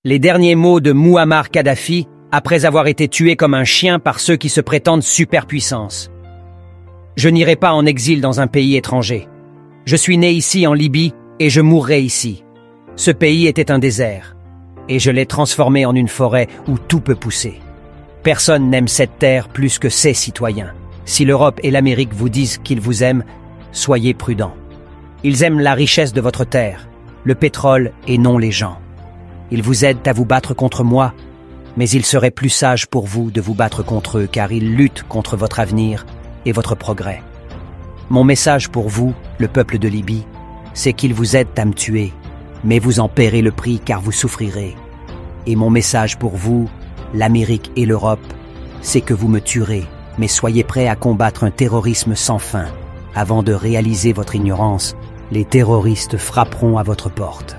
Les derniers mots de Mouammar Kadhafi, après avoir été tué comme un chien par ceux qui se prétendent superpuissance. Je n'irai pas en exil dans un pays étranger. Je suis né ici en Libye et je mourrai ici. Ce pays était un désert et je l'ai transformé en une forêt où tout peut pousser. Personne n'aime cette terre plus que ses citoyens. Si l'Europe et l'Amérique vous disent qu'ils vous aiment, soyez prudents. Ils aiment la richesse de votre terre, le pétrole et non les gens. Ils vous aident à vous battre contre moi, mais il serait plus sage pour vous de vous battre contre eux car ils luttent contre votre avenir et votre progrès. Mon message pour vous, le peuple de Libye, c'est qu'ils vous aident à me tuer, mais vous en paierez le prix car vous souffrirez. Et mon message pour vous, l'Amérique et l'Europe, c'est que vous me tuerez, mais soyez prêts à combattre un terrorisme sans fin. Avant de réaliser votre ignorance, les terroristes frapperont à votre porte.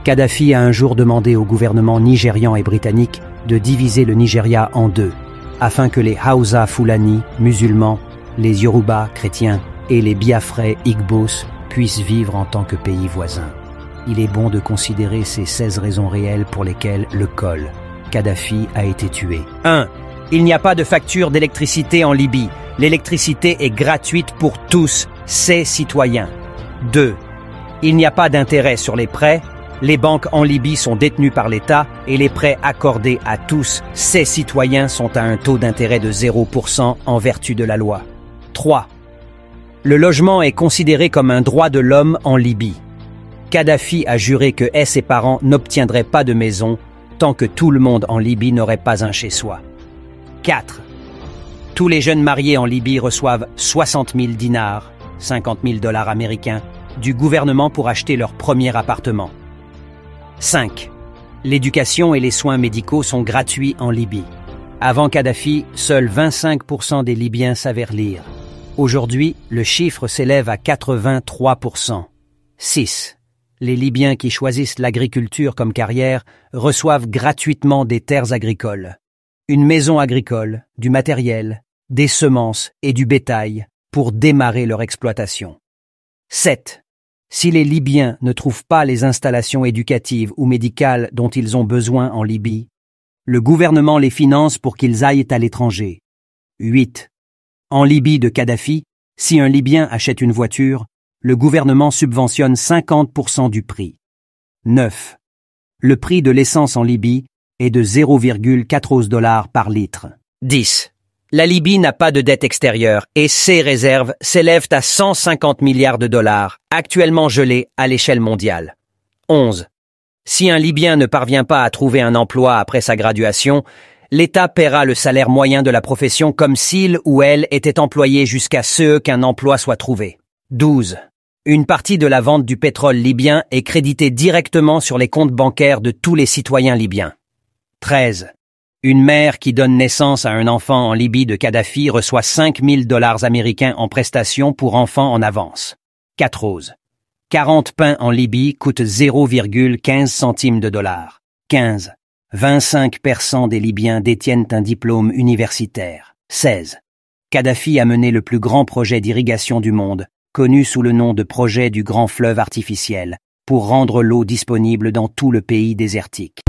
Kadhafi a un jour demandé au gouvernement nigérian et britannique de diviser le Nigeria en deux, afin que les Hausa Fulani, musulmans, les Yoruba, chrétiens, et les Biafrais, Igbos, puissent vivre en tant que pays voisins. Il est bon de considérer ces 16 raisons réelles pour lesquelles le col Kadhafi a été tué. 1. Il n'y a pas de facture d'électricité en Libye. L'électricité est gratuite pour tous ses citoyens. 2. Il n'y a pas d'intérêt sur les prêts. Les banques en Libye sont détenues par l'État et les prêts accordés à tous ses citoyens sont à un taux d'intérêt de 0% en vertu de la loi. 3. Le logement est considéré comme un droit de l'homme en Libye. Kadhafi a juré que ses parents n'obtiendraient pas de maison tant que tout le monde en Libye n'aurait pas un chez-soi. 4. Tous les jeunes mariés en Libye reçoivent 60 000 dinars, 50 000 $ américains, du gouvernement pour acheter leur premier appartement. 5. L'éducation et les soins médicaux sont gratuits en Libye. Avant Kadhafi, seuls 25% des Libyens savaient lire. Aujourd'hui, le chiffre s'élève à 83%. 6. Les Libyens qui choisissent l'agriculture comme carrière reçoivent gratuitement des terres agricoles, une maison agricole, du matériel, des semences et du bétail pour démarrer leur exploitation. 7. Si les Libyens ne trouvent pas les installations éducatives ou médicales dont ils ont besoin en Libye, le gouvernement les finance pour qu'ils aillent à l'étranger. 8. En Libye de Kadhafi, si un Libyen achète une voiture, le gouvernement subventionne 50% du prix. 9. Le prix de l'essence en Libye est de 0,14 $ par litre. 10. La Libye n'a pas de dette extérieure et ses réserves s'élèvent à 150 milliards de dollars, actuellement gelées à l'échelle mondiale. 11. Si un Libyen ne parvient pas à trouver un emploi après sa graduation, l'État paiera le salaire moyen de la profession comme s'il ou elle était employé jusqu'à ce qu'un emploi soit trouvé. 12. Une partie de la vente du pétrole libyen est créditée directement sur les comptes bancaires de tous les citoyens libyens. 13. Une mère qui donne naissance à un enfant en Libye de Kadhafi reçoit 5 000 $ américains en prestations pour enfants en avance. 14. 40 pains en Libye coûtent 0,15 centimes de dollar. 15. 25% des Libyens détiennent un diplôme universitaire. 16. Kadhafi a mené le plus grand projet d'irrigation du monde, connu sous le nom de projet du grand fleuve artificiel, pour rendre l'eau disponible dans tout le pays désertique.